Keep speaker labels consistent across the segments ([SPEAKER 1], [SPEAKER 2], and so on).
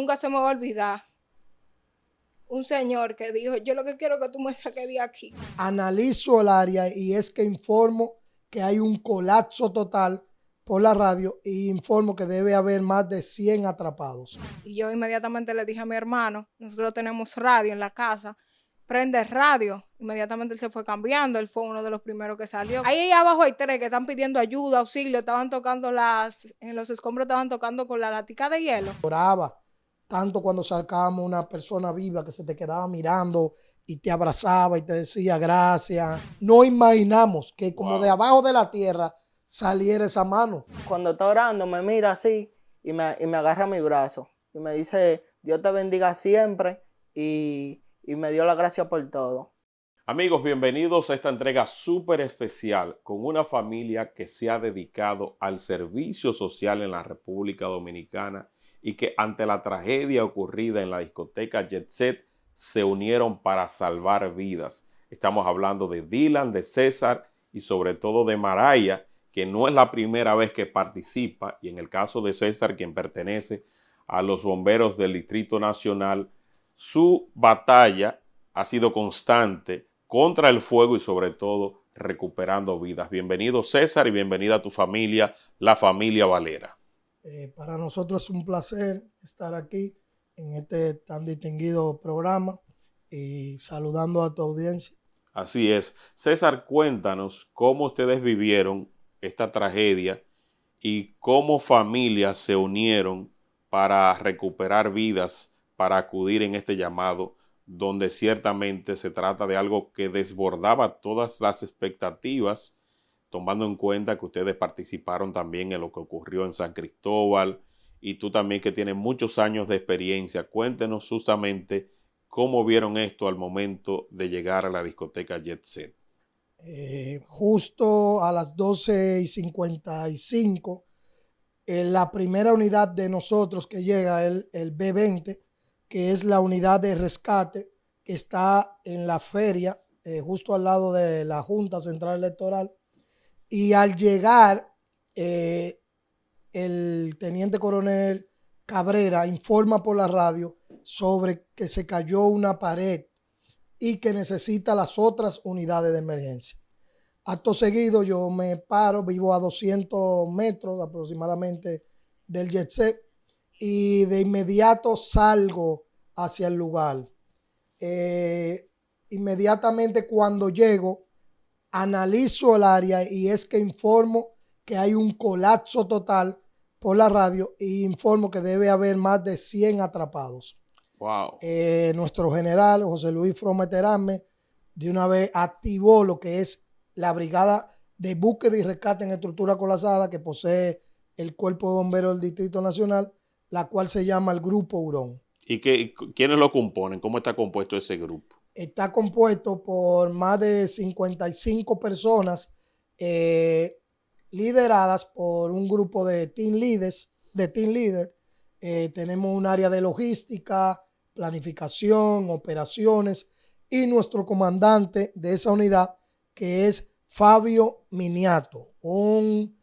[SPEAKER 1] nunca se me va a olvidar un señor que dijo, yo lo que quiero es que tú me saques de aquí.
[SPEAKER 2] Analizo el área y es que informo que hay un colapso total por la radio y informo que debe haber más de 100 atrapados.
[SPEAKER 1] Y yo inmediatamente le dije a mi hermano, nosotros tenemos radio en la casa, prende radio. Inmediatamente él se fue cambiando, él fue uno de los primeros que salió. Ahí abajo hay 3 que están pidiendo ayuda, auxilio, estaban tocando en los escombros estaban tocando con la latica de hielo.
[SPEAKER 2] Lloraba tanto cuando sacábamos una persona viva que se te quedaba mirando y te abrazaba y te decía gracias. No imaginamos que como de abajo de la tierra saliera esa mano.
[SPEAKER 3] Cuando está orando me mira así y me agarra mi brazo y me dice, Dios te bendiga siempre y me dio la gracia por todo.
[SPEAKER 4] Amigos, bienvenidos a esta entrega súper especial con una familia que se ha dedicado al servicio social en la República Dominicana y que ante la tragedia ocurrida en la discoteca Jet Set se unieron para salvar vidas. Estamos hablando de Dylan, de César y sobre todo de Maraya, que no es la primera vez que participa, y en el caso de César, quien pertenece a los bomberos del Distrito Nacional, su batalla ha sido constante contra el fuego y sobre todo recuperando vidas. Bienvenido César y bienvenida a tu familia, la familia Valera.
[SPEAKER 2] Para nosotros es un placer estar aquí en este tan distinguido programa y saludando a tu audiencia.
[SPEAKER 4] Así es. César, cuéntanos cómo ustedes vivieron esta tragedia y cómo familias se unieron para recuperar vidas, para acudir en este llamado, donde ciertamente se trata de algo que desbordaba todas las expectativas, tomando en cuenta que ustedes participaron también en lo que ocurrió en San Cristóbal y tú también que tienes muchos años de experiencia. Cuéntenos justamente cómo vieron esto al momento de llegar a la discoteca Jet Set.
[SPEAKER 2] Justo a las 12:55, la primera unidad de nosotros que llega, el B20, que es la unidad de rescate que está en la feria, justo al lado de la Junta Central Electoral. Y al llegar, el teniente coronel Cabrera informa por la radio sobre que se cayó una pared y que necesita las otras unidades de emergencia. Acto seguido yo me paro, vivo a 200 metros aproximadamente del Jet Set y de inmediato salgo hacia el lugar. Inmediatamente cuando llego, analizo el área y es que informo que hay un colapso total por la radio y informo que debe haber más de 100 atrapados.
[SPEAKER 4] Wow.
[SPEAKER 2] Nuestro general José Luis Frometerame de una vez activó lo que es la brigada de búsqueda y rescate en estructura colapsada que posee el Cuerpo de Bomberos del Distrito Nacional, la cual se llama el Grupo Hurón.
[SPEAKER 4] ¿Y quiénes lo componen? ¿Cómo está compuesto ese grupo?
[SPEAKER 2] Está compuesto por más de 55 personas lideradas por un grupo de team leaders. Tenemos un área de logística, planificación, operaciones y nuestro comandante de esa unidad que es Fabio Miniato, un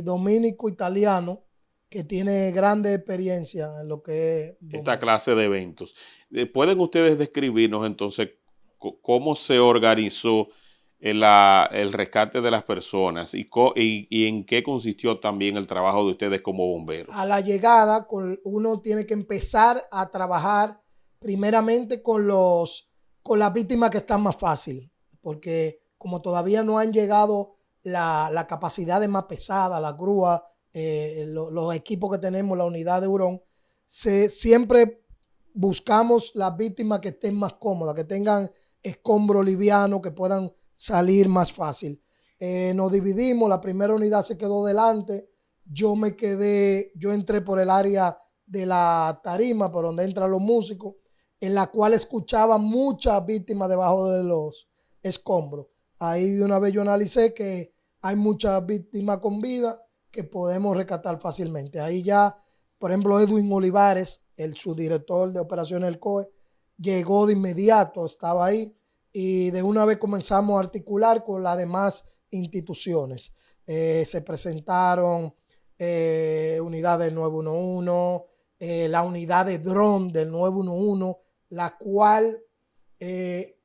[SPEAKER 2] dominico italiano que tiene grande experiencia en lo que es
[SPEAKER 4] esta clase de eventos. ¿Pueden ustedes describirnos entonces cómo se organizó el rescate de las personas y en qué consistió también el trabajo de ustedes como bomberos?
[SPEAKER 2] A la llegada, uno tiene que empezar a trabajar primeramente con las víctimas que están más fácil, porque como todavía no han llegado la capacidad de más pesada, la grúa, los equipos que tenemos, la unidad de Hurón, siempre buscamos las víctimas que estén más cómodas, que tengan escombro liviano, que puedan salir más fácil. Nos dividimos, la primera unidad se quedó delante, yo entré por el área de la tarima, por donde entran los músicos, en la cual escuchaba muchas víctimas debajo de los escombros. Ahí de una vez yo analicé que hay muchas víctimas con vida que podemos rescatar fácilmente. Ahí ya, por ejemplo, Edwin Olivares, el subdirector de operaciones del COE, llegó de inmediato, estaba ahí y de una vez comenzamos a articular con las demás instituciones. Se presentaron unidades 911, la unidad de dron del 911, la cual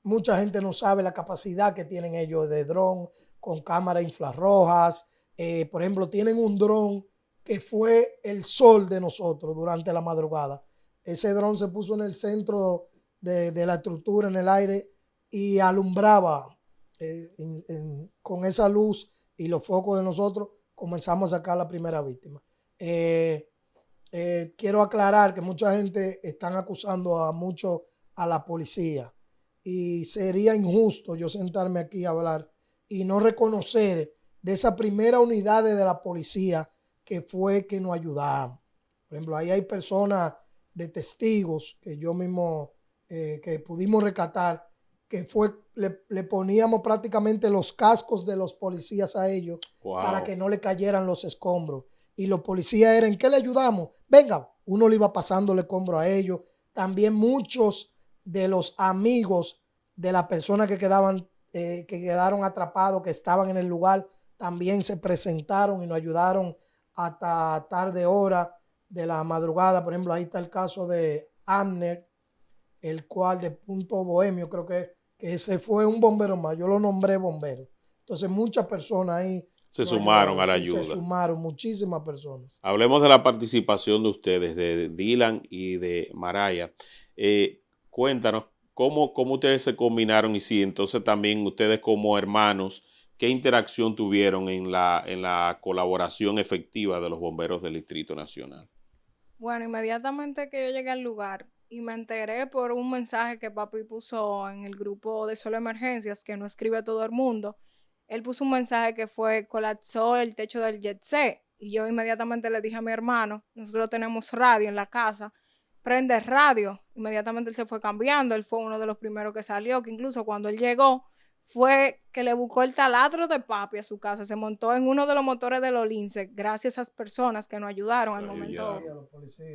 [SPEAKER 2] mucha gente no sabe la capacidad que tienen ellos de dron con cámaras infrarrojas. Por ejemplo, tienen un dron que fue el sol de nosotros durante la madrugada. Ese dron se puso en el centro de la estructura, en el aire, y alumbraba con esa luz y los focos de nosotros. Comenzamos a sacar la primera víctima. Quiero aclarar que mucha gente están acusando a la policía, y sería injusto yo sentarme aquí a hablar y no reconocer de esa primera unidad de la policía que fue que nos ayudaron. Por ejemplo, ahí hay personas de testigos que yo mismo que pudimos rescatar, que le poníamos prácticamente los cascos de los policías a ellos. Wow. Para que no le cayeran los escombros. Y los policías eran, ¿en qué le ayudamos? Venga, uno le iba pasando el escombro a ellos. También muchos de los amigos de las personas que quedaron atrapados, que estaban en el lugar, también se presentaron y nos ayudaron hasta tarde hora de la madrugada. Por ejemplo, ahí está el caso de Amner, el cual de Punto Bohemio, creo que ese fue un bombero más, yo lo nombré bombero. Entonces muchas personas ahí
[SPEAKER 4] se sumaron a la ayuda.
[SPEAKER 2] Se sumaron muchísimas personas.
[SPEAKER 4] Hablemos de la participación de ustedes, de Dylan y de Maraya. Cuéntanos cómo ustedes se combinaron, y si entonces también ustedes como hermanos, ¿qué interacción tuvieron en la colaboración efectiva de los bomberos del Distrito Nacional?
[SPEAKER 1] Bueno, inmediatamente que yo llegué al lugar y me enteré por un mensaje que papi puso en el grupo de Solo Emergencias, que no escribe a todo el mundo. Él puso un mensaje que fue: colapsó el techo del jet set. Y yo inmediatamente le dije a mi hermano, nosotros tenemos radio en la casa, prende radio. Inmediatamente él se fue cambiando, él fue uno de los primeros que salió, que incluso cuando él llegó, fue que le buscó el taladro de papi a su casa, se montó en uno de los motores de los linces, gracias a esas personas que nos ayudaron al momento,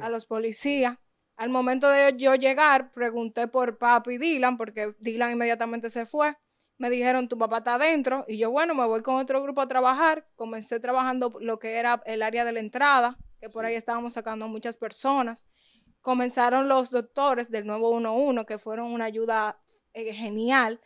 [SPEAKER 1] a los policías. Al momento de yo llegar, pregunté por papi Dylan, porque Dylan inmediatamente se fue. Me dijeron, tu papá está adentro, y yo, bueno, me voy con otro grupo a trabajar. Comencé trabajando lo que era el área de la entrada, que por ahí estábamos sacando a muchas personas. Comenzaron los doctores del 911, que fueron una ayuda genial,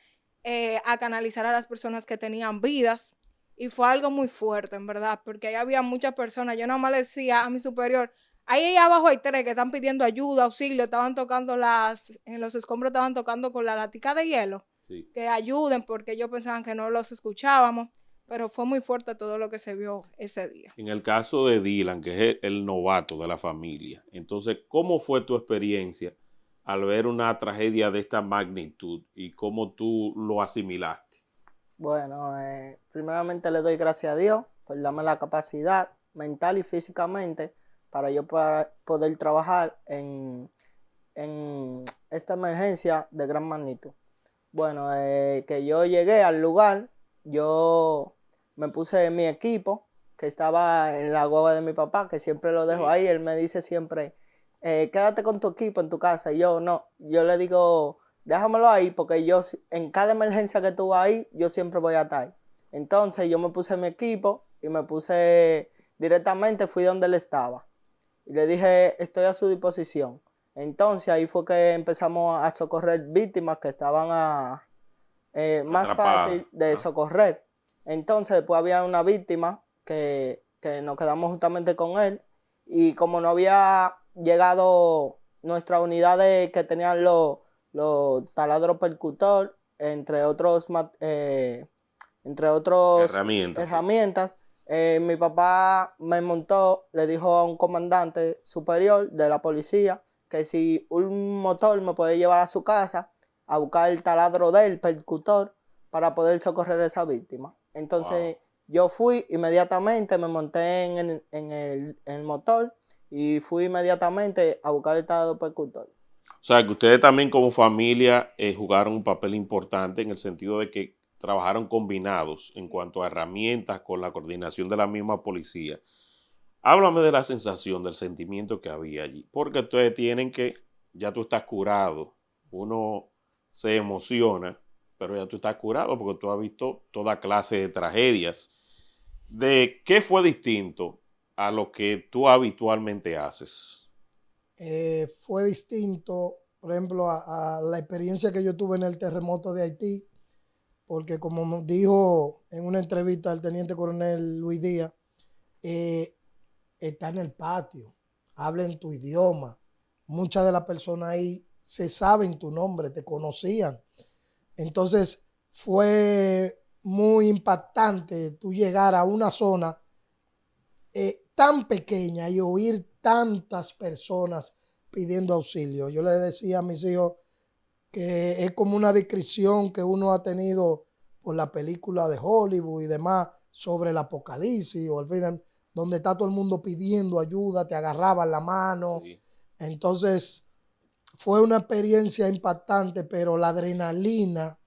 [SPEAKER 1] a canalizar a las personas que tenían vidas, y fue algo muy fuerte, en verdad, porque ahí había muchas personas. Yo nada más le decía a mi superior, ahí abajo hay 3 que están pidiendo ayuda, auxilio, estaban tocando en los escombros estaban tocando con la latica de hielo, sí, que ayuden, porque ellos pensaban que no los escuchábamos, pero fue muy fuerte todo lo que se vio ese día.
[SPEAKER 4] En el caso de Dylan, que es el novato de la familia, entonces, ¿cómo fue tu experiencia al ver una tragedia de esta magnitud y cómo tú lo asimilaste?
[SPEAKER 3] Bueno, primeramente le doy gracias a Dios por darme la capacidad mental y físicamente para yo poder trabajar en esta emergencia de gran magnitud. Bueno, que yo llegué al lugar, yo me puse en mi equipo, que estaba en la guagua de mi papá, que siempre lo dejo ahí. Él me dice siempre, quédate con tu equipo en tu casa. Y yo no, yo le digo, déjamelo ahí, porque yo en cada emergencia que tú vas ahí, yo siempre voy a estar ahí. Entonces yo me puse en mi equipo y me puse directamente, fui donde él estaba. Y le dije, estoy a su disposición. Entonces ahí fue que empezamos a socorrer víctimas que estaban más fácil de socorrer. Entonces después había una víctima que nos quedamos justamente con él, y como no había llegado nuestra unidad que tenían los taladros percutor, entre otros herramientas, mi papá me montó, le dijo a un comandante superior de la policía que si un motor me podía llevar a su casa a buscar el taladro del percutor para poder socorrer a esa víctima. Entonces yo fui inmediatamente, me monté en el motor y fui inmediatamente a buscar el taladro percutor.
[SPEAKER 4] O sea, que ustedes también como familia jugaron un papel importante en el sentido de que trabajaron combinados en cuanto a herramientas con la coordinación de la misma policía. Háblame de la sensación, del sentimiento que había allí, porque ustedes tienen que, ya tú estás curado, uno se emociona, pero ya tú estás curado porque tú has visto toda clase de tragedias. ¿De qué fue distinto a lo que tú habitualmente haces?
[SPEAKER 2] fue distinto, por ejemplo, a la experiencia que yo tuve en el terremoto de Haití, porque como dijo en una entrevista el teniente coronel Luis Díaz, está en el patio, habla en tu idioma. Muchas de las personas ahí se saben tu nombre, te conocían. Entonces fue muy impactante tú llegar a una zona tan pequeña y oír tantas personas pidiendo auxilio. Yo le decía a mis hijos que es como una descripción que uno ha tenido por la película de Hollywood y demás sobre el apocalipsis o el final, donde está todo el mundo pidiendo ayuda, te agarraban la mano. Sí. Entonces fue una experiencia impactante, pero la adrenalina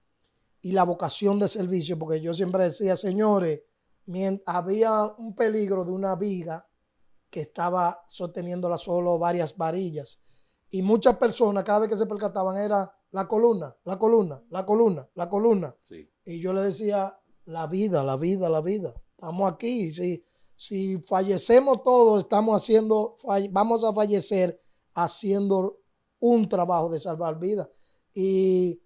[SPEAKER 2] y la vocación de servicio, porque yo siempre decía, señores, había un peligro de una viga que estaba sosteniéndola solo varias varillas. Y muchas personas, cada vez que se percataban, era la columna, la columna, la columna, la columna. Sí. Y yo le decía, la vida, la vida, la vida. Estamos aquí. Si fallecemos todos, vamos a fallecer haciendo un trabajo de salvar vidas. Y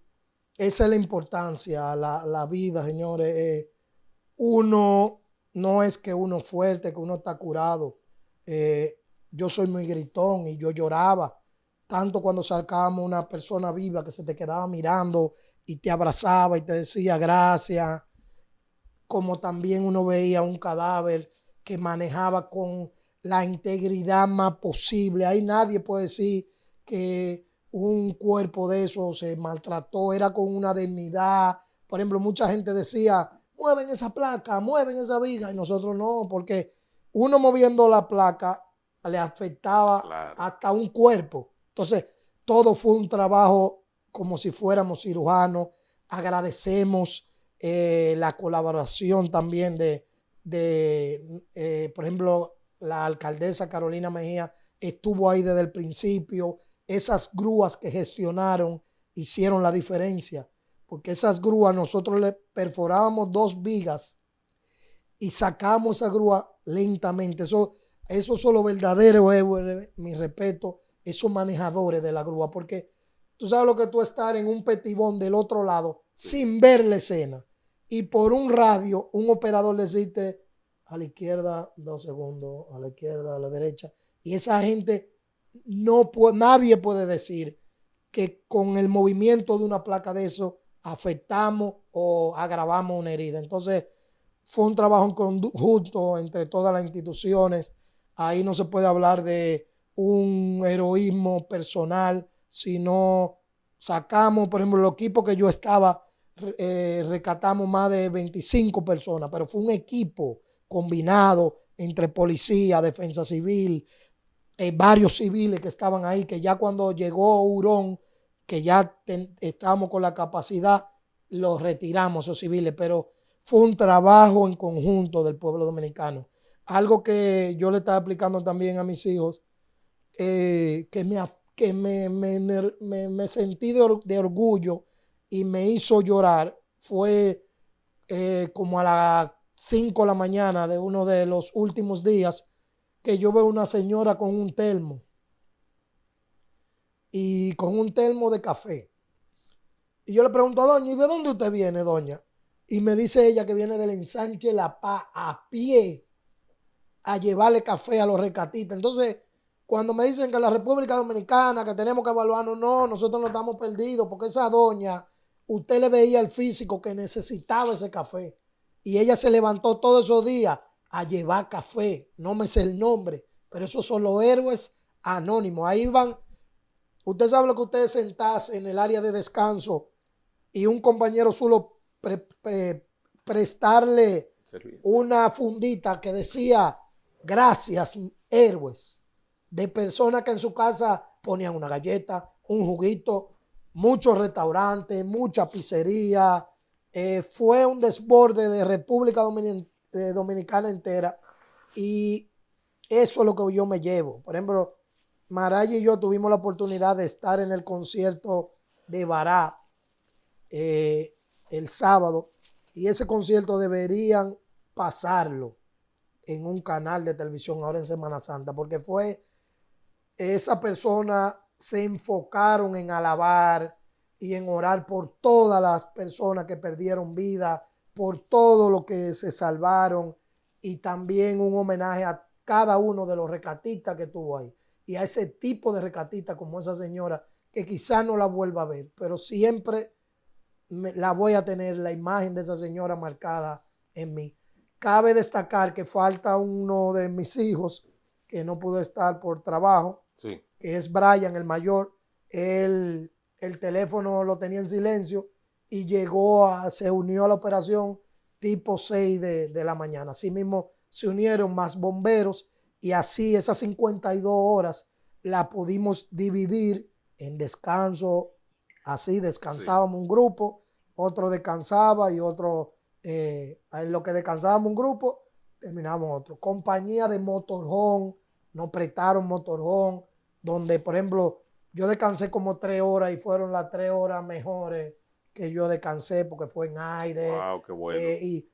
[SPEAKER 2] esa es la importancia, la vida, señores. Uno no es que uno es fuerte, que uno está curado. Yo soy muy gritón y yo lloraba tanto cuando sacábamos una persona viva que se te quedaba mirando y te abrazaba y te decía gracias, como también uno veía un cadáver que manejaba con la integridad más posible. Ahí nadie puede decir que un cuerpo de eso se maltrató, era con una dignidad. Por ejemplo, mucha gente decía, mueven esa placa, mueven esa viga, y nosotros no, porque uno moviendo la placa le afectaba hasta un cuerpo. Entonces, todo fue un trabajo como si fuéramos cirujanos. Agradecemos la colaboración también por ejemplo, la alcaldesa Carolina Mejía estuvo ahí desde el principio. Esas grúas que gestionaron hicieron la diferencia, porque esas grúas nosotros le perforábamos 2 vigas y sacamos esa grúa lentamente. Eso son los verdaderos héroes, mi respeto, esos manejadores de la grúa, porque tú sabes lo que tú estar en un petibón del otro lado sin ver la escena y por un radio un operador le dice a la izquierda 2 segundos, a la izquierda, a la derecha, y esa gente nadie puede decir que con el movimiento de una placa de eso afectamos o agravamos una herida. Entonces fue un trabajo en conjunto entre todas las instituciones. Ahí no se puede hablar de un heroísmo personal, sino sacamos, por ejemplo, el equipo que yo estaba, rescatamos más de 25 personas, pero fue un equipo combinado entre policía, defensa civil, varios civiles que estaban ahí, que ya cuando llegó Hurón, que ya estábamos con la capacidad, los retiramos esos civiles, pero fue un trabajo en conjunto del pueblo dominicano. Algo que yo le estaba explicando también a mis hijos, que me sentí de orgullo y me hizo llorar, fue como a las 5 de la mañana de uno de los últimos días, que yo veo una señora con un termo y con un termo de café. Y yo le pregunto a doña, ¿y de dónde usted viene, doña? Y me dice ella que viene del ensanche La Paz a pie a llevarle café a los rescatistas. Entonces, cuando me dicen que la República Dominicana, que tenemos que evaluarnos, no, nosotros no estamos perdidos, porque esa doña, usted le veía el físico que necesitaba ese café. Y ella se levantó todos esos días a llevar café. No me sé el nombre, pero esos son los héroes anónimos. Ahí van. Usted sabe lo que ustedes sentás en el área de descanso y un compañero suyo prestarle una fundita que decía gracias, héroes, de personas que en su casa ponían una galleta, un juguito, muchos restaurantes, mucha pizzería. Fue un desborde de República Dominicana entera, y eso es lo que yo me llevo. Por ejemplo, Maraya y yo tuvimos la oportunidad de estar en el concierto de Bará el sábado, y ese concierto deberían pasarlo en un canal de televisión ahora en Semana Santa, porque fue esa persona se enfocaron en alabar y en orar por todas las personas que perdieron vida, por todo lo que se salvaron, y también un homenaje a cada uno de los rescatistas que tuvo ahí y a ese tipo de rescatistas como esa señora, que quizás no la vuelva a ver, pero siempre la voy a tener, la imagen de esa señora marcada en mí. Cabe destacar que falta uno de mis hijos que no pudo estar por trabajo,
[SPEAKER 4] Sí.
[SPEAKER 2] que es Brian, el mayor. Él, el teléfono lo tenía en silencio y se unió a la operación tipo 6 de la mañana. Así mismo se unieron más bomberos y así esas 52 horas la pudimos dividir en descanso. Así descansábamos un grupo, otro descansaba y otro, en lo que descansábamos un grupo, terminábamos otro. Compañía de motorhome, nos prestaron motorhome, donde por ejemplo yo descansé como 3 horas y fueron las 3 horas mejores que yo descansé porque fue en aire.
[SPEAKER 4] Wow, qué bueno.
[SPEAKER 2] Y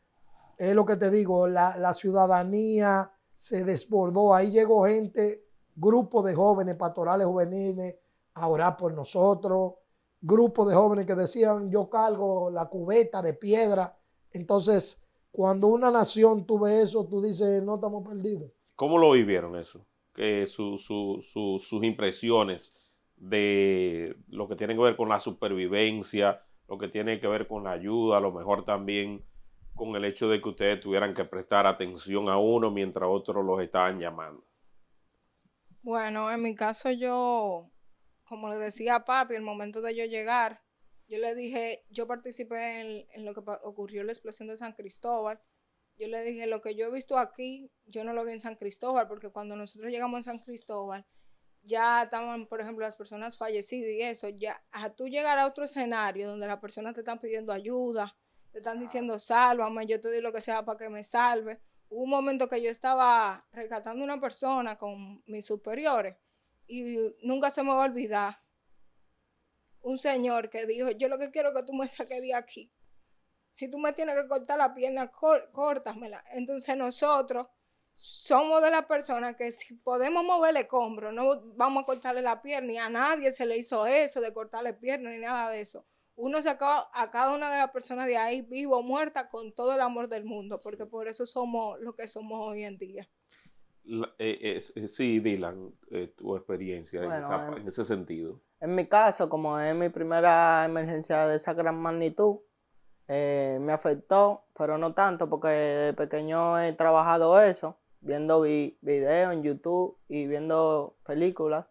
[SPEAKER 2] es lo que te digo, la ciudadanía se desbordó. Ahí llegó gente, grupos de jóvenes, pastorales juveniles, a orar por nosotros. Grupos de jóvenes que decían, yo cargo la cubeta de piedra. Entonces, cuando una nación tú ves eso, tú dices, no estamos perdidos.
[SPEAKER 4] ¿Cómo lo vivieron eso? Que sus impresiones de lo que tiene que ver con la supervivencia, lo que tiene que ver con la ayuda, a lo mejor también con el hecho de que ustedes tuvieran que prestar atención a uno mientras otros los estaban llamando.
[SPEAKER 1] Bueno, en mi caso yo, como le decía a papi, el momento de yo llegar, yo le dije, yo participé en lo que ocurrió la explosión de San Cristóbal. Yo le dije, lo que yo he visto aquí, yo no lo vi en San Cristóbal, porque cuando nosotros llegamos en San Cristóbal, ya estaban, por ejemplo, las personas fallecidas y eso, ya a tú llegar a otro escenario donde las personas te están pidiendo ayuda, te están diciendo, sálvame, yo te doy lo que sea para que me salve. Hubo un momento que yo estaba rescatando a una persona con mis superiores y nunca se me va a olvidar un señor que dijo, yo lo que quiero es que tú me saques de aquí. Si tú me tienes que cortar la pierna, córtamela. Entonces nosotros somos de las personas que si podemos moverle escombros, no vamos a cortarle la pierna, ni a nadie se le hizo eso de cortarle pierna ni nada de eso. Uno sacó a cada una de las personas de ahí, vivo o muerta, con todo el amor del mundo, porque por eso somos lo que somos hoy en día.
[SPEAKER 4] Sí, Dylan, tu experiencia
[SPEAKER 3] Bueno,
[SPEAKER 4] en ese sentido.
[SPEAKER 3] En mi caso, como es mi primera emergencia de esa gran magnitud, me afectó, pero no tanto, porque de pequeño he trabajado eso, viendo videos en YouTube y viendo películas,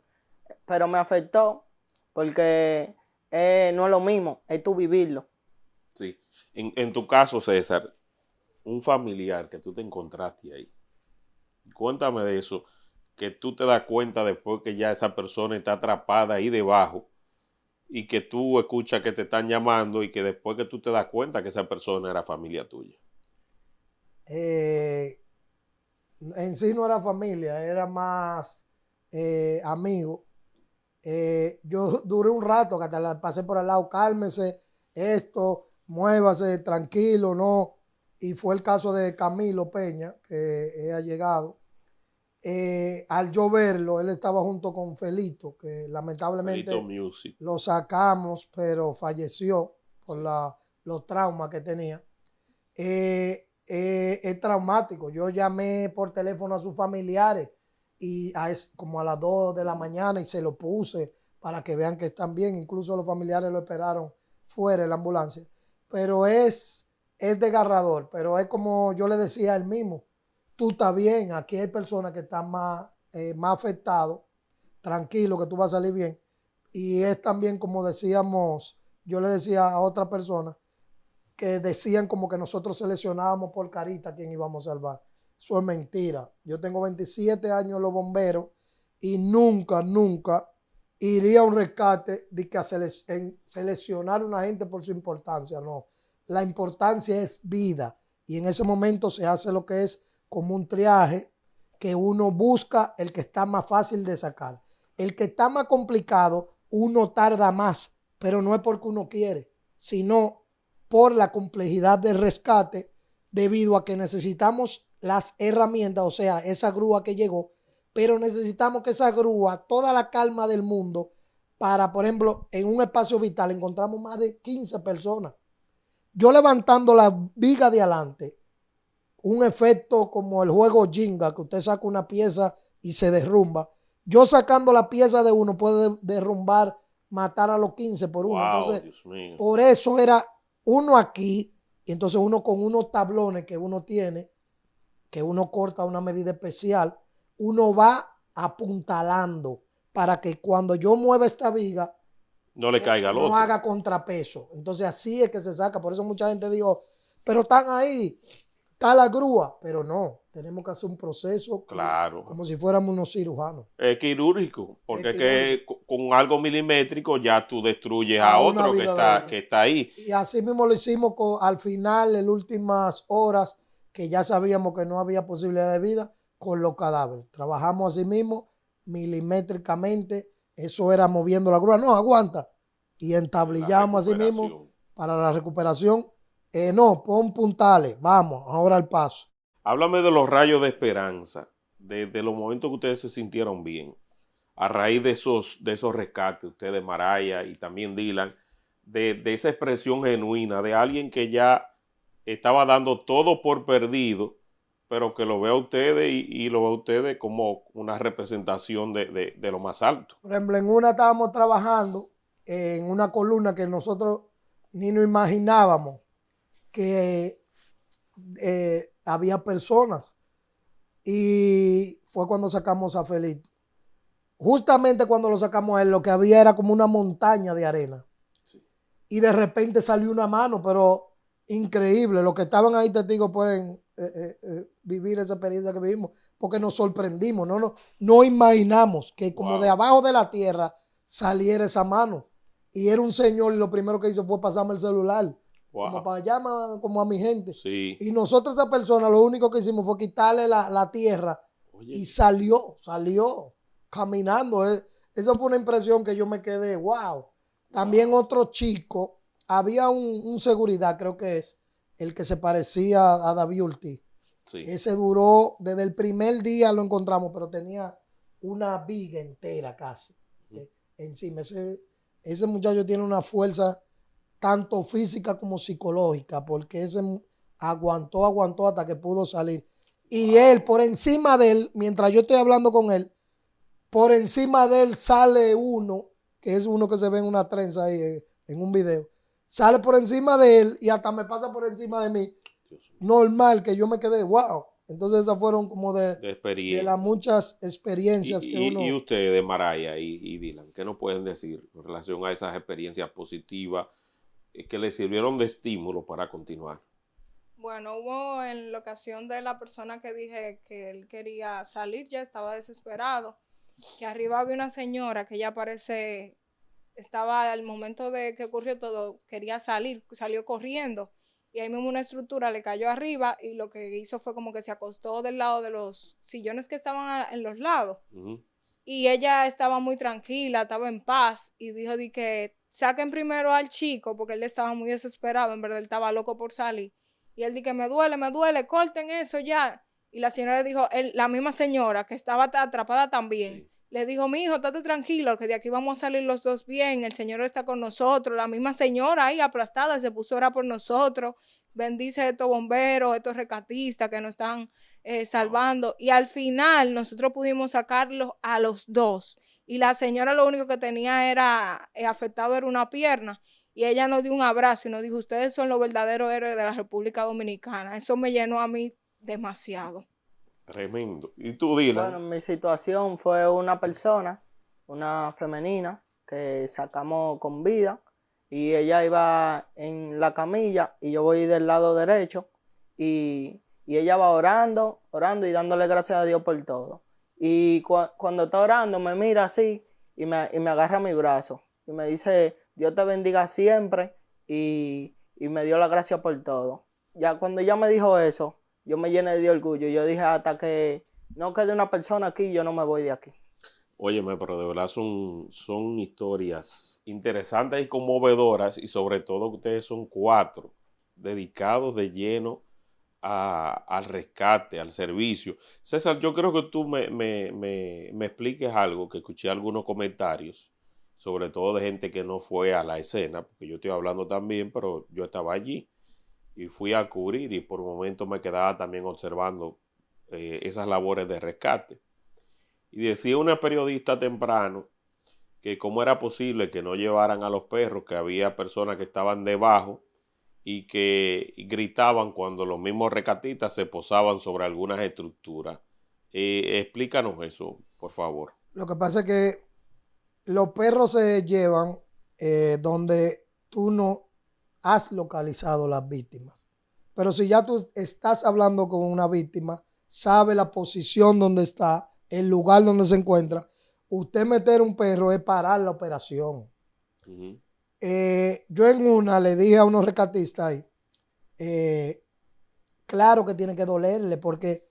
[SPEAKER 3] pero me afectó porque no es lo mismo, es tú vivirlo.
[SPEAKER 4] Sí. En tu caso, César, un familiar que tú te encontraste ahí, cuéntame de eso, que tú te das cuenta después que ya esa persona está atrapada ahí debajo y que tú escuchas que te están llamando y que después que tú te das cuenta que esa persona era familia tuya.
[SPEAKER 2] En sí no era familia, era más amigo. Yo duré un rato que hasta la pasé por al lado, cálmese, esto, muévase, tranquilo, no. Y fue el caso de Camilo Peña, que ha llegado. Al yo verlo, él estaba junto con Felito, que lamentablemente
[SPEAKER 4] Felito Music.
[SPEAKER 2] lo sacamos, pero falleció por los traumas que tenía. Es traumático. Yo llamé por teléfono a sus familiares y como a las 2 de la mañana y se lo puse para que vean que están bien. Incluso los familiares lo esperaron fuera de la ambulancia. Pero es desgarrador, pero es como yo le decía a él mismo, tú estás bien, aquí hay personas que están más afectados, tranquilo que tú vas a salir bien. Y es también como decíamos, yo le decía a otra persona que decían como que nosotros seleccionábamos por carita a quién íbamos a salvar. Eso es mentira. Yo tengo 27 años en los bomberos y nunca iría a un rescate de que seleccionar a una gente por su importancia. No, la importancia es vida y en ese momento se hace lo que es como un triaje, que uno busca el que está más fácil de sacar. El que está más complicado, uno tarda más, pero no es porque uno quiere, sino por la complejidad del rescate, debido a que necesitamos las herramientas, o sea, esa grúa que llegó, pero necesitamos que esa grúa, toda la calma del mundo, para, por ejemplo, en un espacio vital encontramos más de 15 personas. Yo levantando la viga de adelante, un efecto como el juego Jenga, que usted saca una pieza y se derrumba. Yo sacando la pieza de uno puede derrumbar, matar a los 15 por uno.
[SPEAKER 4] Wow,
[SPEAKER 2] Entonces,
[SPEAKER 4] Dios mío.
[SPEAKER 2] por eso era uno aquí, y entonces uno con unos tablones que uno tiene, que uno corta a una medida especial, uno va apuntalando para que cuando yo mueva esta viga,
[SPEAKER 4] No le caiga al
[SPEAKER 2] no
[SPEAKER 4] otro.
[SPEAKER 2] haga contrapeso. Entonces así es que se saca. Por eso mucha gente dijo, pero están ahí, está la grúa. Pero no, tenemos que hacer un proceso
[SPEAKER 4] Claro.
[SPEAKER 2] como si fuéramos unos cirujanos.
[SPEAKER 4] Es quirúrgico, porque
[SPEAKER 2] Es
[SPEAKER 4] es que con algo milimétrico ya tú destruyes
[SPEAKER 2] A
[SPEAKER 4] a
[SPEAKER 2] una
[SPEAKER 4] otro que
[SPEAKER 2] vida de
[SPEAKER 4] está,
[SPEAKER 2] uno.
[SPEAKER 4] que está ahí.
[SPEAKER 2] Y así mismo lo hicimos al final, en las últimas horas, que ya sabíamos que no había posibilidad de vida, con los cadáveres. Trabajamos así mismo, milimétricamente. Eso era moviendo la grúa. No, aguanta. Y entablillamos así mismo para la recuperación. No, pon puntales. Vamos, ahora al paso.
[SPEAKER 4] Háblame de los rayos de esperanza, de los momentos que ustedes se sintieron bien, a raíz de esos rescates, ustedes, Maraya y también Dylan, de esa expresión genuina de alguien que ya estaba dando todo por perdido, pero que lo ve a ustedes y lo ve a ustedes como una representación de lo más alto.
[SPEAKER 2] Por ejemplo, en una estábamos trabajando en una columna que nosotros ni nos imaginábamos que había personas, y fue cuando sacamos a Felito. Justamente cuando lo sacamos a él, lo que había era como una montaña de arena.
[SPEAKER 4] Sí.
[SPEAKER 2] Y de repente salió una mano, pero increíble. Los que estaban ahí testigos pueden vivir esa experiencia que vivimos, porque nos sorprendimos, no imaginamos que como de abajo de la tierra saliera esa mano. Y era un señor, y lo primero que hizo fue pasarme el celular.
[SPEAKER 4] Wow.
[SPEAKER 2] Como para allá, como a mi gente.
[SPEAKER 4] Sí.
[SPEAKER 2] Y nosotros, esa persona, lo único que hicimos fue quitarle la tierra. Oye. Y salió caminando. Esa fue una impresión que yo me quedé, wow. También otro chico, había un seguridad, creo que es, el que se parecía a David Ortiz.
[SPEAKER 4] Sí.
[SPEAKER 2] Ese duró, desde el primer día lo encontramos, pero tenía una viga entera casi encima. Ese muchacho tiene una fuerza tanto física como psicológica, porque ese aguantó hasta que pudo salir. Y él, por encima de él, mientras yo estoy hablando con él, por encima de él sale uno, que es uno que se ve en una trenza ahí en un video, sale por encima de él y hasta me pasa por encima de mí. Normal, que yo me quedé, wow. Entonces esas fueron como de las muchas experiencias que uno...
[SPEAKER 4] Y ustedes, Maraya y Dylan, ¿qué nos pueden decir en relación a esas experiencias positivas que les sirvieron de estímulo para continuar?
[SPEAKER 1] Bueno, hubo en la ocasión de la persona que dije que él quería salir, ya estaba desesperado, que arriba había una señora que ya parece, estaba al momento de que ocurrió todo, quería salir, salió corriendo, y ahí mismo una estructura le cayó arriba, y lo que hizo fue como que se acostó del lado de los sillones que estaban en los lados. Y ella estaba muy tranquila, estaba en paz, y dijo de que saquen primero al chico, porque él estaba muy desesperado, en verdad él estaba loco por salir. Y él dijo que me duele, corten eso ya. Y la señora le dijo, la misma señora que estaba atrapada también, sí, le dijo, mi hijo, estate tranquilo, que de aquí vamos a salir los dos bien, el Señor está con nosotros. La misma señora ahí aplastada se puso a orar por nosotros, bendice a estos bomberos, estos rescatistas que nos están salvando. Y al final nosotros pudimos sacarlos a los dos. Y la señora lo único que tenía era afectado era una pierna. Y ella nos dio un abrazo y nos dijo, ustedes son los verdaderos héroes de la República Dominicana. Eso me llenó a mí demasiado.
[SPEAKER 4] Tremendo. ¿Y tú, Dylan?
[SPEAKER 3] Bueno, mi situación fue una persona, una femenina, que sacamos con vida, y ella iba en la camilla y yo voy del lado derecho, y ella va orando y dándole gracias a Dios por todo. Y cuando está orando me mira así y me agarra mi brazo y me dice, Dios te bendiga siempre, y me dio la gracia por todo. Ya cuando ella me dijo eso, yo me llené de orgullo. Yo dije, hasta que no quede una persona aquí, yo no me voy de aquí.
[SPEAKER 4] Óyeme, pero de verdad son historias interesantes y conmovedoras, y sobre todo que ustedes son 4 dedicados de lleno al rescate, al servicio. César, yo creo que tú me expliques algo, que escuché algunos comentarios, sobre todo de gente que no fue a la escena, porque yo estoy hablando también, pero yo estaba allí y fui a cubrir y por un momento me quedaba también observando esas labores de rescate. Y decía una periodista temprano que cómo era posible que no llevaran a los perros, que había personas que estaban debajo y que gritaban cuando los mismos rescatistas se posaban sobre algunas estructuras. Explícanos eso, por favor.
[SPEAKER 2] Lo que pasa es que los perros se llevan donde tú no has localizado las víctimas. Pero si ya tú estás hablando con una víctima, sabe la posición donde está, el lugar donde se encuentra, usted meter un perro es parar la operación.
[SPEAKER 4] Uh-huh.
[SPEAKER 2] Yo en una le dije a unos rescatistas ahí, claro que tiene que dolerle, porque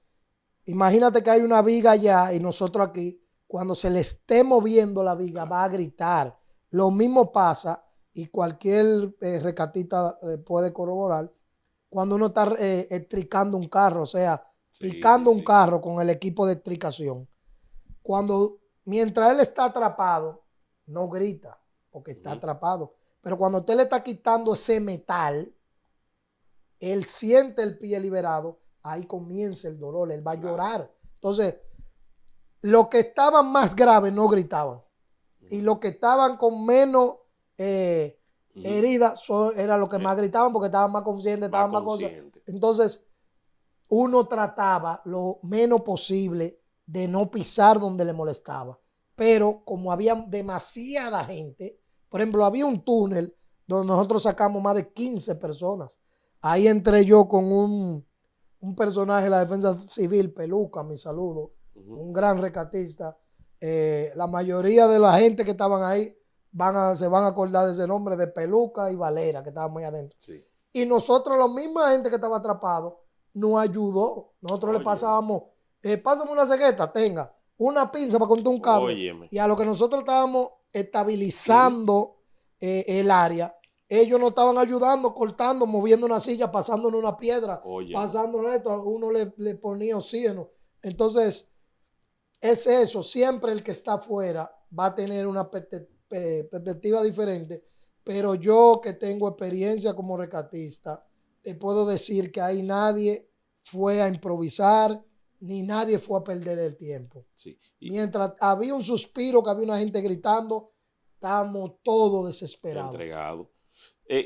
[SPEAKER 2] imagínate que hay una viga allá y nosotros aquí, cuando se le esté moviendo la viga, va a gritar. Lo mismo pasa, y cualquier rescatista puede corroborar, cuando uno está estricando un carro, o sea, picando un carro con el equipo de estricación. Mientras él está atrapado, no grita, porque está atrapado. Pero cuando usted le está quitando ese metal, él siente el pie liberado, ahí comienza el dolor, él va a llorar. Entonces, los que estaban más graves no gritaban. Y los que estaban con menos heridas eran los que más gritaban porque estaban más conscientes, estaban más cosas. Entonces, uno trataba lo menos posible de no pisar donde le molestaba. Pero como había demasiada gente, por ejemplo, había un túnel donde nosotros sacamos más de 15 personas. Ahí entré yo con un personaje de la Defensa Civil, Peluca, mi saludo, un gran rescatista. La mayoría de la gente que estaban ahí se van a acordar de ese nombre, de Peluca y Valera, que estaban muy adentro. Sí. Y nosotros, la misma gente que estaba atrapado, nos ayudó. Nosotros le pasábamos, pásame una cegueta, tenga, una pinza para contar un cable. Óyeme. Y a lo que nosotros estábamos estabilizando el área, ellos nos estaban ayudando, cortando, moviendo una silla, pasándonos una piedra, pasándonos esto, uno le ponía oxígeno. Entonces, es eso, siempre el que está afuera va a tener una perspectiva diferente, pero yo que tengo experiencia como rescatista, te puedo decir que ahí nadie fue a improvisar, ni nadie fue a perder el tiempo. Sí. Mientras había un suspiro, que había una gente gritando, estábamos todos desesperados.
[SPEAKER 4] Entregados.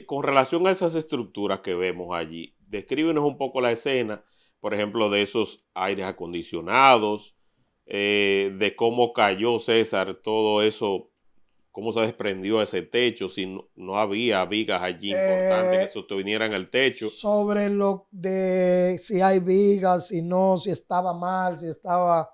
[SPEAKER 4] Con relación a esas estructuras que vemos allí, descríbenos un poco la escena, por ejemplo, de esos aires acondicionados, de cómo cayó, César, todo eso, cómo se desprendió ese techo, si no había vigas allí importantes que sostenieran el techo.
[SPEAKER 2] Sobre lo de si hay vigas, si no, si estaba mal, si estaba...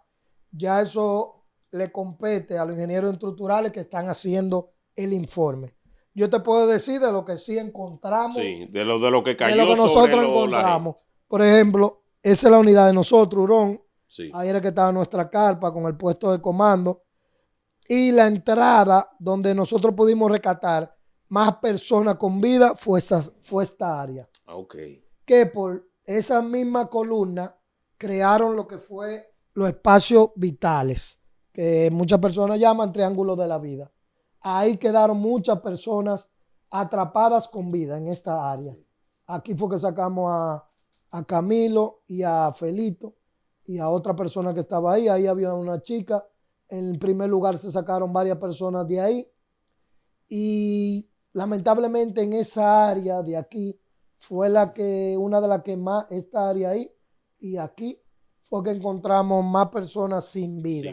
[SPEAKER 2] Ya eso le compete a los ingenieros estructurales que están haciendo el informe. Yo te puedo decir de lo que sí encontramos.
[SPEAKER 4] Sí, de lo que cayó.
[SPEAKER 2] De lo que nosotros encontramos. Por ejemplo, esa es la unidad de nosotros, Hurón. Sí. Ahí era que estaba nuestra carpa con el puesto de comando. Y la entrada donde nosotros pudimos rescatar más personas con vida fue esta área.
[SPEAKER 4] Okay.
[SPEAKER 2] Que por esa misma columna crearon lo que fue los espacios vitales, que muchas personas llaman triángulos de la vida. Ahí quedaron muchas personas atrapadas con vida en esta área. Aquí fue que sacamos a Camilo y a Felito y a otra persona que estaba ahí. Ahí había una chica. En primer lugar se sacaron varias personas de ahí. Y lamentablemente en esa área de aquí fue una de las que más, esta área ahí y aquí fue que encontramos más personas sin vida.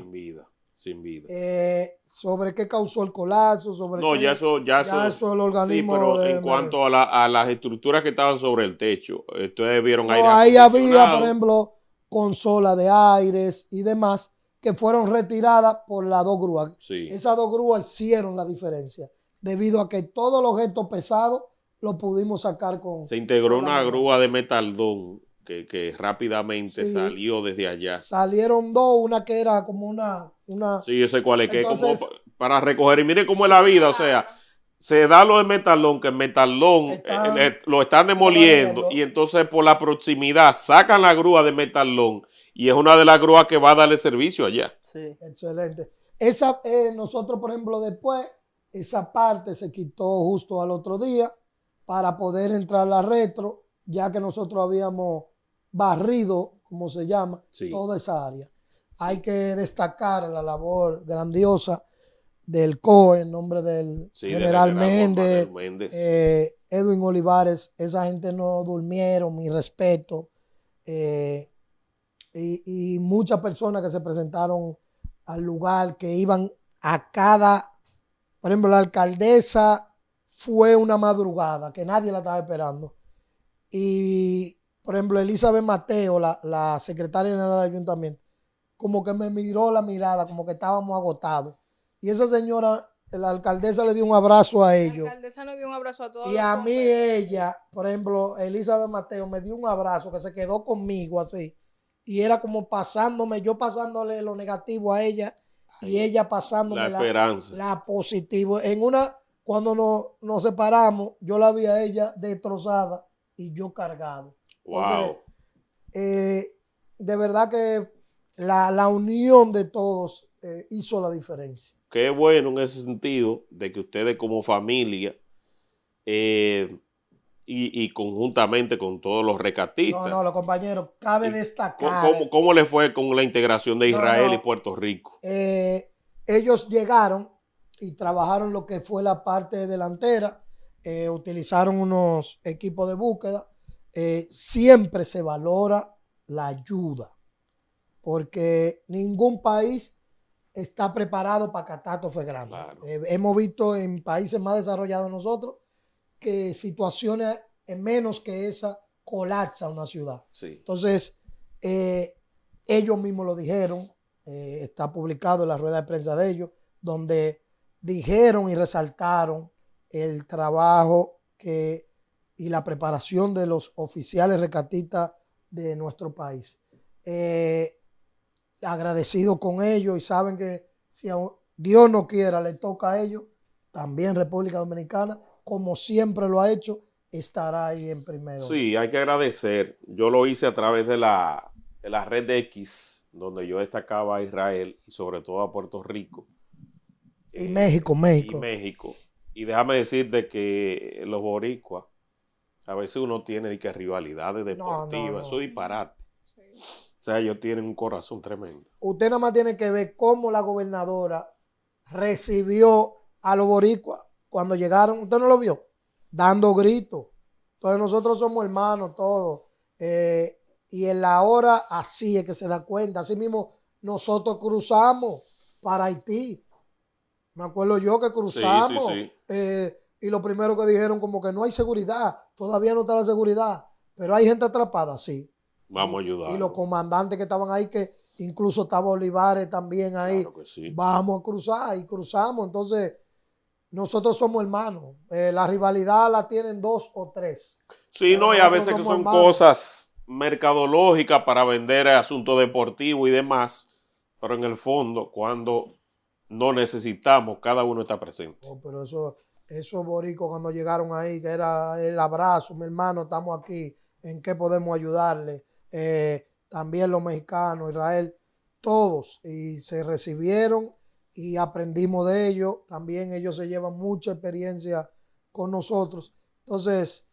[SPEAKER 4] Sin vida.
[SPEAKER 2] Sobre qué causó el colapso,
[SPEAKER 4] ya eso
[SPEAKER 2] el organismo.
[SPEAKER 4] Sí, pero en cuanto a las estructuras que estaban sobre el techo, ustedes vieron aire
[SPEAKER 2] ahí había, por ejemplo, consolas de aires y demás que fueron retiradas por las 2 grúas. Sí. Esas 2 grúas hicieron la diferencia, debido a que todos los objetos pesados los pudimos sacar con...
[SPEAKER 4] Se integró una grúa de metaldón que rápidamente salió desde allá.
[SPEAKER 2] Salieron 2, una que era como una...
[SPEAKER 4] Sí, yo sé cuál es, que es como para recoger. Y mire cómo es la vida, o sea, se da lo de Metalón, que en Metalón lo están demoliendo y entonces por la proximidad sacan la grúa de Metalón y es una de las grúas que va a darle servicio allá.
[SPEAKER 3] Sí.
[SPEAKER 2] Excelente. Nosotros, por ejemplo, después, esa parte se quitó justo al otro día para poder entrar a la retro, ya que nosotros habíamos barrido, como se llama, toda esa área. Hay que destacar la labor grandiosa del COE, en nombre del general Méndez, Edwin Olivares. Esa gente no durmieron, mi respeto. Y muchas personas que se presentaron al lugar, que iban a cada, por ejemplo, la alcaldesa fue una madrugada, que nadie la estaba esperando. Y, por ejemplo, Elizabeth Mateo, la secretaria general del ayuntamiento, como que me miró la mirada, como que estábamos agotados. Y esa señora, la alcaldesa le dio un abrazo a ellos.
[SPEAKER 1] La alcaldesa nos dio un abrazo a todos.
[SPEAKER 2] Y a mí ella, por ejemplo, Elizabeth Mateo, me dio un abrazo que se quedó conmigo así. Y era como pasándome, yo pasándole lo negativo a ella y ella pasándome
[SPEAKER 4] la esperanza,
[SPEAKER 2] la positivo. Cuando nos separamos, yo la vi a ella destrozada y yo cargado.
[SPEAKER 4] Wow.
[SPEAKER 2] Entonces, de verdad que la unión de todos hizo la diferencia.
[SPEAKER 4] Qué bueno en ese sentido de que ustedes como familia y conjuntamente con todos los recatistas.
[SPEAKER 2] No, los compañeros, cabe destacar.
[SPEAKER 4] ¿Cómo le fue con la integración de Israel y Puerto Rico?
[SPEAKER 2] Ellos llegaron y trabajaron lo que fue la parte delantera, utilizaron unos equipos de búsqueda. Siempre se valora la ayuda, porque ningún país está preparado para catástrofes grandes. Claro. Hemos visto en países más desarrollados nosotros que situaciones menos que esa colapsa una ciudad.
[SPEAKER 4] Sí.
[SPEAKER 2] Entonces, ellos mismos lo dijeron, está publicado en la rueda de prensa de ellos, donde dijeron y resaltaron el trabajo y la preparación de los oficiales rescatistas de nuestro país. Agradecido con ellos y saben que si Dios no quiera le toca a ellos, también República Dominicana, como siempre lo ha hecho, estará ahí en primero.
[SPEAKER 4] Sí, hay que agradecer. Yo lo hice a través de la red de X, donde yo destacaba a Israel y sobre todo a Puerto Rico.
[SPEAKER 2] Y México.
[SPEAKER 4] Y déjame decirte que los boricuas, a veces uno tiene que rivalidades deportivas, eso es disparate. Sí. O sea, ellos tienen un corazón tremendo.
[SPEAKER 2] Usted nada más tiene que ver cómo la gobernadora recibió a los boricuas cuando llegaron. ¿Usted no lo vio? Dando gritos. Entonces nosotros somos hermanos todos. Y en la hora así es que se da cuenta. Así mismo nosotros cruzamos para Haití. Me acuerdo yo que cruzamos.
[SPEAKER 4] Sí.
[SPEAKER 2] Y lo primero que dijeron como que no hay seguridad. Todavía no está la seguridad. Pero hay gente atrapada, sí.
[SPEAKER 4] Vamos a ayudar.
[SPEAKER 2] Y los comandantes que estaban ahí, que incluso estaba Olivares también ahí.
[SPEAKER 4] Claro que sí.
[SPEAKER 2] Vamos a cruzar y cruzamos. Entonces, nosotros somos hermanos. La rivalidad la tienen 2 o 3.
[SPEAKER 4] Sí, no, y a veces que son cosas mercadológicas para vender asuntos deportivos y demás, pero en el fondo, cuando no necesitamos, cada uno está presente.
[SPEAKER 2] Oh, pero esos boricos cuando llegaron ahí, que era el abrazo, mi hermano, estamos aquí, ¿en qué podemos ayudarle? También los mexicanos, Israel, todos, y se recibieron y aprendimos de ellos. También ellos se llevan mucha experiencia con nosotros. Entonces,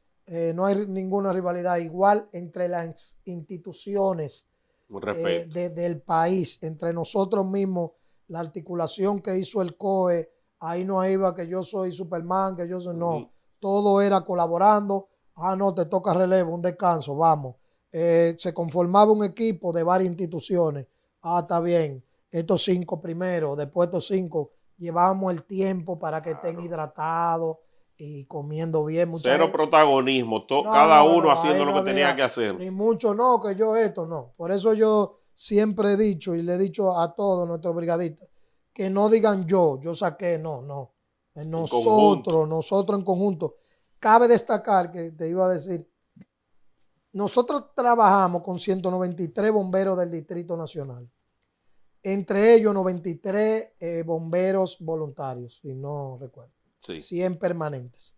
[SPEAKER 2] no hay ninguna rivalidad. Igual entre las instituciones del país, entre nosotros mismos, la articulación que hizo el COE, ahí no iba que yo soy Superman, que yo soy, no. Todo era colaborando. No, te toca relevo, un descanso, vamos. Se conformaba un equipo de varias instituciones. Está bien. Estos 5 primero, después estos 5, llevábamos el tiempo para que estén hidratados y comiendo bien.
[SPEAKER 4] Cero protagonismo, cada uno haciendo lo que tenía que hacer.
[SPEAKER 2] Ni mucho no, que yo esto no. Por eso yo siempre he dicho y le he dicho a todos nuestros brigadistas que no digan yo saqué, no. Nosotros en conjunto. Cabe destacar que te iba a decir, nosotros trabajamos con 193 bomberos del Distrito Nacional. Entre ellos 93 bomberos voluntarios, si no recuerdo.
[SPEAKER 4] Sí.
[SPEAKER 2] 100 permanentes.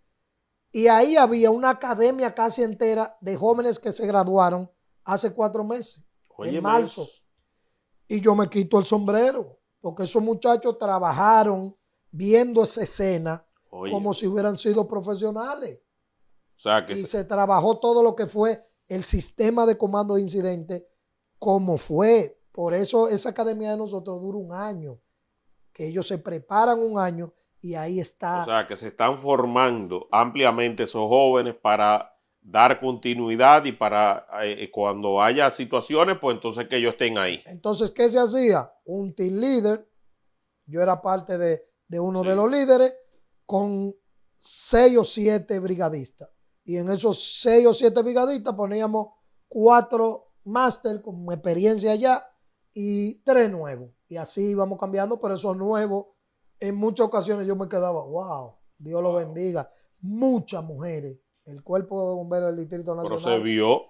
[SPEAKER 2] Y ahí había una academia casi entera de jóvenes que se graduaron hace 4 meses, en marzo. Y yo me quito el sombrero, porque esos muchachos trabajaron viendo esa escena como si hubieran sido profesionales.
[SPEAKER 4] O sea, que
[SPEAKER 2] se trabajó todo lo que fue el sistema de comando de incidentes, como fue. Por eso esa academia de nosotros dura 1 año, que ellos se preparan 1 año y ahí está.
[SPEAKER 4] O sea, que se están formando ampliamente esos jóvenes para dar continuidad y para cuando haya situaciones, pues entonces que ellos estén ahí.
[SPEAKER 2] Entonces, ¿qué se hacía? Un team leader, yo era parte de uno de los líderes, con 6 o 7 brigadistas. Y en esos 6 o 7 brigadistas poníamos 4 máster con experiencia ya y 3 nuevos. Y así íbamos cambiando, pero esos nuevos, en muchas ocasiones yo me quedaba, wow, Dios lo bendiga. Muchas mujeres, el Cuerpo de Bomberos del Distrito Nacional.
[SPEAKER 4] Pero se vio.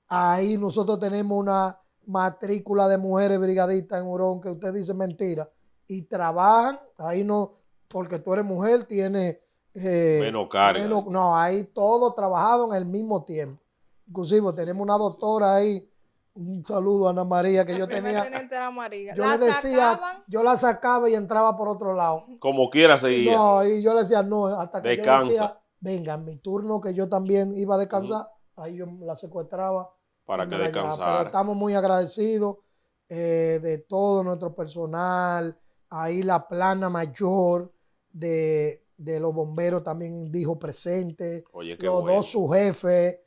[SPEAKER 2] Ahí nosotros tenemos una matrícula de mujeres brigadistas en Hurón, que usted dice mentira, y trabajan, ahí no, porque tú eres mujer, tienes
[SPEAKER 4] menos carga.
[SPEAKER 2] No, ahí todos trabajaban al mismo tiempo. Inclusive tenemos una doctora ahí, un saludo a Ana María, que yo tenía.
[SPEAKER 1] Ana María.
[SPEAKER 2] Yo le decía, yo la sacaba y entraba por otro lado.
[SPEAKER 4] Como quiera seguía.
[SPEAKER 2] No, y yo le decía, no, hasta que
[SPEAKER 4] descansa.
[SPEAKER 2] yo decía, venga, en mi turno, que yo también iba a descansar, ahí yo la secuestraba.
[SPEAKER 4] Para que descansara.
[SPEAKER 2] Pero estamos muy agradecidos de todo nuestro personal. Ahí la plana mayor de los bomberos también dijo presente.
[SPEAKER 4] Oye, qué
[SPEAKER 2] los
[SPEAKER 4] bueno.
[SPEAKER 2] 2 sus jefes,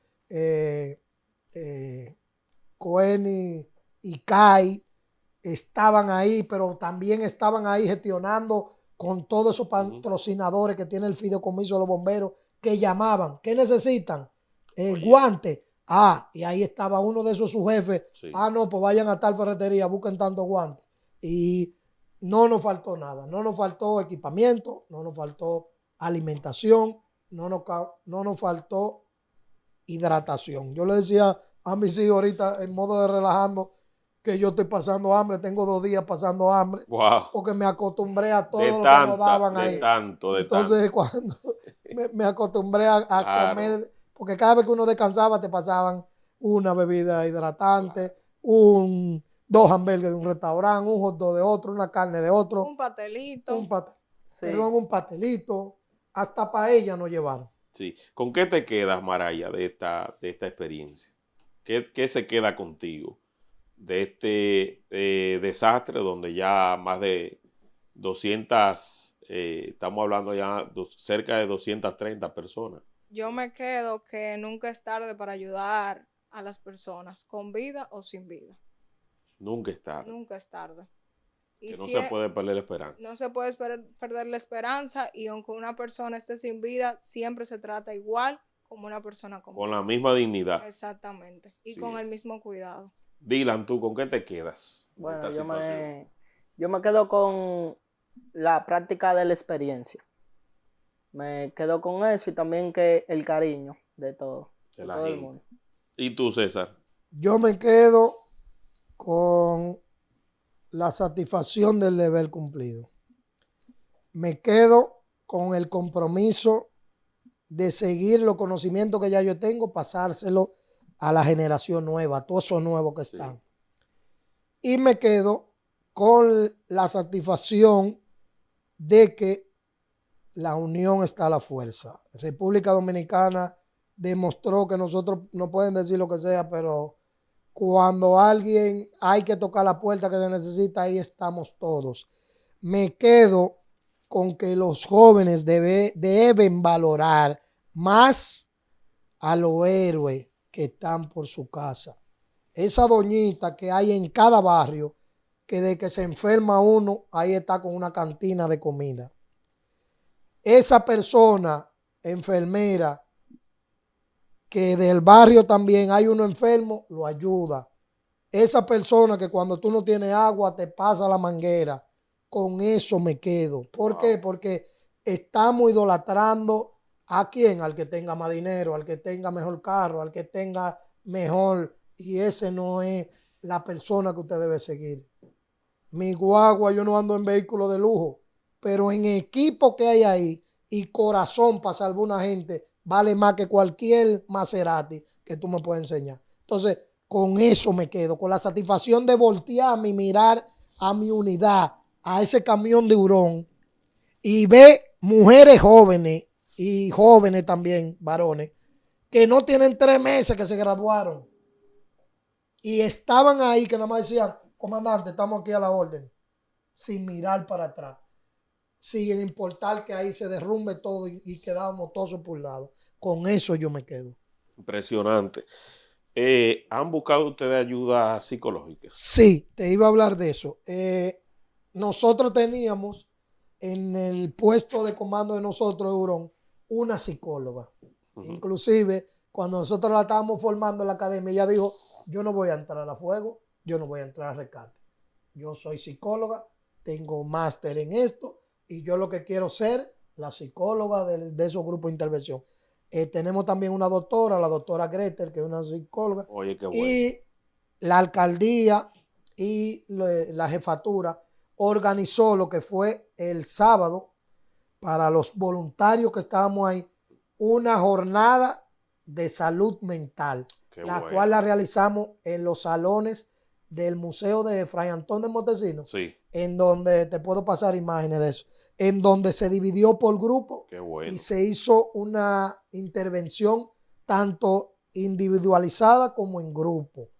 [SPEAKER 2] Cohen y Kai, estaban ahí, pero también estaban ahí gestionando con todos esos patrocinadores que tiene el fideicomiso de los bomberos, que llamaban, ¿qué necesitan? Guantes. Y ahí estaba uno de esos sus jefes. Sí. No, pues vayan a tal ferretería, busquen tantos guantes. Y no nos faltó nada. No nos faltó equipamiento, no nos faltó alimentación, no nos faltó hidratación. Yo le decía a mis hijos ahorita, en modo de relajando, que yo estoy pasando hambre, tengo 2 días pasando hambre, porque me acostumbré a todo lo que nos daban ahí. Entonces, cuando me acostumbré a comer, porque cada vez que uno descansaba te pasaban una bebida hidratante, 2 hamburgues de un restaurante, un hot dog de otro, una carne de otro.
[SPEAKER 1] Un pastelito.
[SPEAKER 2] Un pastelito. Hasta paella nos llevaron.
[SPEAKER 4] Sí. ¿Con qué te quedas, Maraya, de esta experiencia? ¿Qué se queda contigo de este desastre donde ya más de 200, estamos hablando ya cerca de 230 personas?
[SPEAKER 1] Yo me quedo que nunca es tarde para ayudar a las personas, con vida o sin vida.
[SPEAKER 4] Nunca es tarde.
[SPEAKER 1] Nunca es tarde.
[SPEAKER 4] Que no se puede perder la esperanza.
[SPEAKER 1] No se puede perder la esperanza, y aunque una persona esté sin vida, siempre se trata igual como una persona con vida.
[SPEAKER 4] Con la misma dignidad.
[SPEAKER 1] Exactamente. Y con el mismo cuidado.
[SPEAKER 4] Dylan, ¿tú con qué te quedas?
[SPEAKER 3] Bueno, yo me quedo con la práctica de la experiencia. Me quedo con eso, y también que el cariño de todo el mundo.
[SPEAKER 4] ¿Y tú, César?
[SPEAKER 2] Yo me quedo con la satisfacción del deber cumplido. Me quedo con el compromiso de seguir los conocimientos que ya yo tengo, pasárselo a la generación nueva, a todos esos nuevos que están. Sí. Y me quedo con la satisfacción de que la unión está a la fuerza. República Dominicana demostró que nosotros no pueden decir lo que sea, pero cuando alguien hay que tocar la puerta que se necesita, ahí estamos todos. Me quedo con que los jóvenes deben valorar más a los héroes que están por su casa. Esa doñita que hay en cada barrio, que de que se enferma uno, ahí está con una cantina de comida. Esa persona enfermera, que del barrio también hay uno enfermo, lo ayuda. Esa persona que cuando tú no tienes agua te pasa la manguera, con eso me quedo. ¿Por qué? Porque estamos idolatrando ¿a quién? Al que tenga más dinero, al que tenga mejor carro, al que tenga mejor, y ese no es la persona que usted debe seguir. Mi guagua, yo no ando en vehículo de lujo, pero en equipo que hay ahí y corazón para salvar a una gente vale más que cualquier Maserati que tú me puedas enseñar. Entonces, con eso me quedo, con la satisfacción de voltearme y mirar a mi unidad, a ese camión de hurón, y ver mujeres jóvenes y jóvenes también, varones, que no tienen 3 meses que se graduaron y estaban ahí que nada más decían, comandante, estamos aquí a la orden, sin mirar para atrás, sin importar que ahí se derrumbe todo y quedábamos todos por un lado. Con eso yo me quedo.
[SPEAKER 4] Impresionante. ¿Han buscado ustedes ayuda psicológica?
[SPEAKER 2] Sí, te iba a hablar de eso. Nosotros teníamos en el puesto de comando de nosotros de Hurón una psicóloga. Inclusive, cuando nosotros la estábamos formando en la academia, ella dijo, yo no voy a entrar a fuego, yo no voy a entrar a rescate. Yo soy psicóloga, tengo máster en esto y yo lo que quiero ser la psicóloga de esos grupos de intervención. Tenemos también una doctora, la doctora Gretel, que es una psicóloga.
[SPEAKER 4] Oye, qué bueno.
[SPEAKER 2] Y la alcaldía y la jefatura organizó lo que fue el sábado para los voluntarios que estábamos ahí, una jornada de salud mental, cual la realizamos en los salones del Museo de Fray Antón de Montesinos,
[SPEAKER 4] sí,
[SPEAKER 2] en donde te puedo pasar imágenes de eso, en donde se dividió por grupo y se hizo una intervención tanto individualizada como en grupo.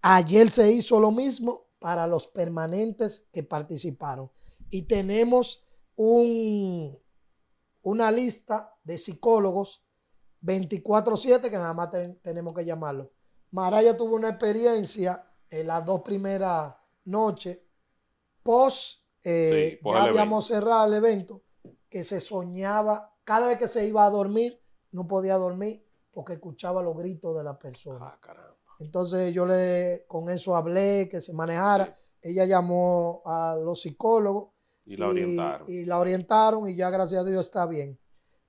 [SPEAKER 2] Ayer se hizo lo mismo para los permanentes que participaron y tenemos una lista de psicólogos 24/7 que nada más tenemos que llamarlo. Maraya tuvo una experiencia en las 2 primeras noches ya habíamos cerrado el evento, que se soñaba, cada vez que se iba a dormir, no podía dormir porque escuchaba los gritos de la persona.
[SPEAKER 4] Caramba.
[SPEAKER 2] Entonces yo con eso hablé, que se manejara. Sí. Ella llamó a los psicólogos
[SPEAKER 4] y la orientaron.
[SPEAKER 2] Y la orientaron y ya gracias a Dios está bien.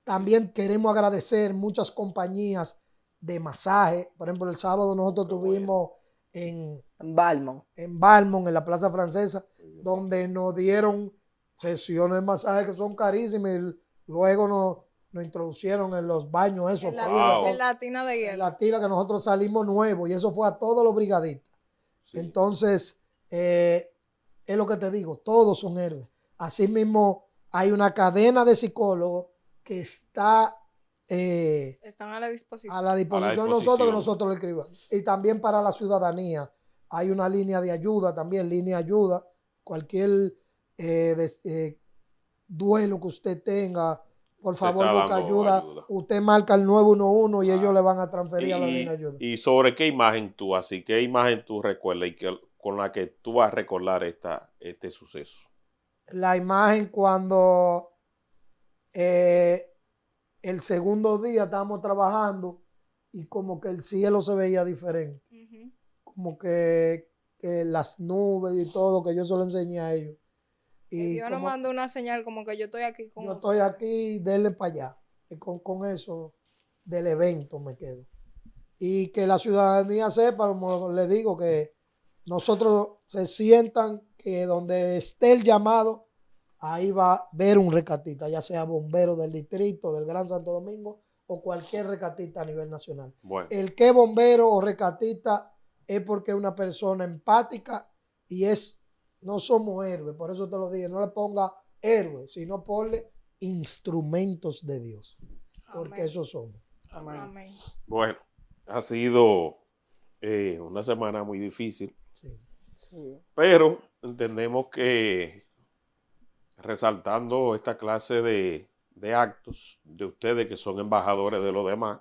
[SPEAKER 2] También queremos agradecer muchas compañías de masaje. Por ejemplo, el sábado nosotros tuvimos en Balmont, en la Plaza Francesa, donde nos dieron sesiones de masaje que son carísimas y luego nos introducieron en los baños esos fríos.
[SPEAKER 1] En la tina de hielo.
[SPEAKER 2] En la tina que nosotros salimos nuevos y eso fue a todos los brigadistas. Sí. Entonces, es lo que te digo, todos son héroes. Asimismo, hay una cadena de psicólogos que están
[SPEAKER 1] a la disposición.
[SPEAKER 2] A la disposición de nosotros, que nosotros le escribamos. Y también para la ciudadanía. Hay una línea de ayuda también, línea de ayuda. Cualquier duelo que usted tenga, por favor, busca ayuda. Usted marca el 911 y ellos le van a transferir a la línea de ayuda.
[SPEAKER 4] ¿Y sobre qué imagen tú recuerdas y con la que tú vas a recordar este suceso?
[SPEAKER 2] La imagen cuando el segundo día estábamos trabajando y como que el cielo se veía diferente. Como que las nubes y todo, que yo se lo enseñé a ellos.
[SPEAKER 1] Y Dios nos mandó una señal como que yo estoy aquí con
[SPEAKER 2] Yo estoy aquí, denle para allá. Y con eso del evento me quedo. Y que la ciudadanía sepa, como les digo, que nosotros se sientan que donde esté el llamado, ahí va a ver un rescatista, ya sea bombero del distrito, del Gran Santo Domingo o cualquier rescatista a nivel nacional.
[SPEAKER 4] Bueno.
[SPEAKER 2] El que bombero o rescatista es porque es una persona empática y no somos héroes, por eso te lo dije, no le ponga héroes, sino ponle instrumentos de Dios, porque Amén. Eso somos.
[SPEAKER 1] Amén.
[SPEAKER 4] Bueno, ha sido una semana muy difícil,
[SPEAKER 2] sí.
[SPEAKER 4] Pero entendemos que resaltando esta clase de actos de ustedes que son embajadores de los demás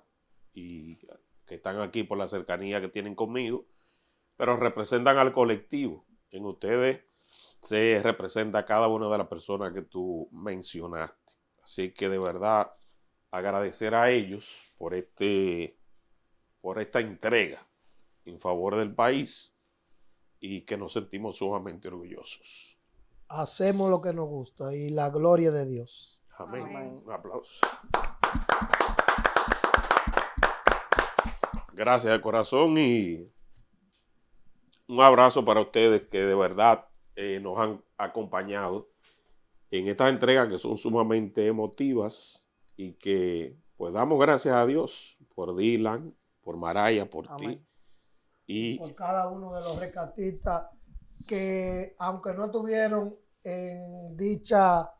[SPEAKER 4] y que están aquí por la cercanía que tienen conmigo, pero representan al colectivo. En ustedes se representa cada una de las personas que tú mencionaste. Así que de verdad agradecer a ellos por esta entrega en favor del país y que nos sentimos sumamente orgullosos.
[SPEAKER 2] Hacemos lo que nos gusta y la gloria de Dios.
[SPEAKER 4] Amén. Amén. Un aplauso. Gracias de corazón y un abrazo para ustedes que de verdad nos han acompañado en estas entregas que son sumamente emotivas y que pues damos gracias a Dios por Dylan, por Maraya, por
[SPEAKER 3] Amén.
[SPEAKER 4] ti y
[SPEAKER 2] por cada uno de los rescatistas que, aunque no estuvieron en dicha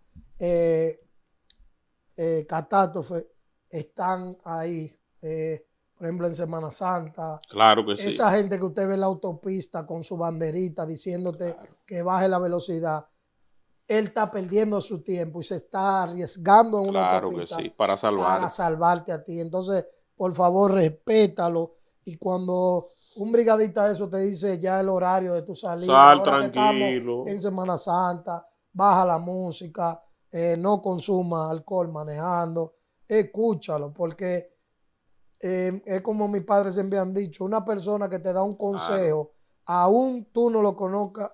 [SPEAKER 2] catástrofe, están ahí. Por ejemplo, en Semana Santa.
[SPEAKER 4] claro que sí.
[SPEAKER 2] Esa gente que usted ve en la autopista con su banderita diciéndote
[SPEAKER 4] Claro.
[SPEAKER 2] que baje la velocidad, él está perdiendo su tiempo y se está arriesgando en una
[SPEAKER 4] Claro que
[SPEAKER 2] autopista
[SPEAKER 4] sí, para salvar.
[SPEAKER 2] para salvarte a ti. Entonces, por favor, respétalo. Y cuando un brigadista de eso te dice ya el horario de tu salida,
[SPEAKER 4] Sal
[SPEAKER 2] ahora que
[SPEAKER 4] tranquilo.
[SPEAKER 2] estamos en Semana Santa, baja la música, no consuma alcohol manejando, escúchalo, porque es como mis padres siempre han dicho, una persona que te da un consejo, aún tú no lo conozcas,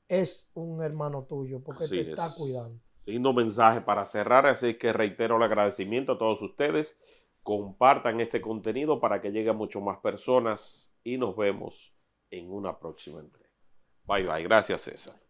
[SPEAKER 2] es un hermano tuyo, porque
[SPEAKER 4] Así
[SPEAKER 2] te está
[SPEAKER 4] es.
[SPEAKER 2] cuidando.
[SPEAKER 4] Lindo mensaje para cerrar, así que reitero el agradecimiento a todos ustedes. Compartan este contenido para que llegue a mucho más personas y nos vemos en una próxima entrega. Bye bye. Gracias, César.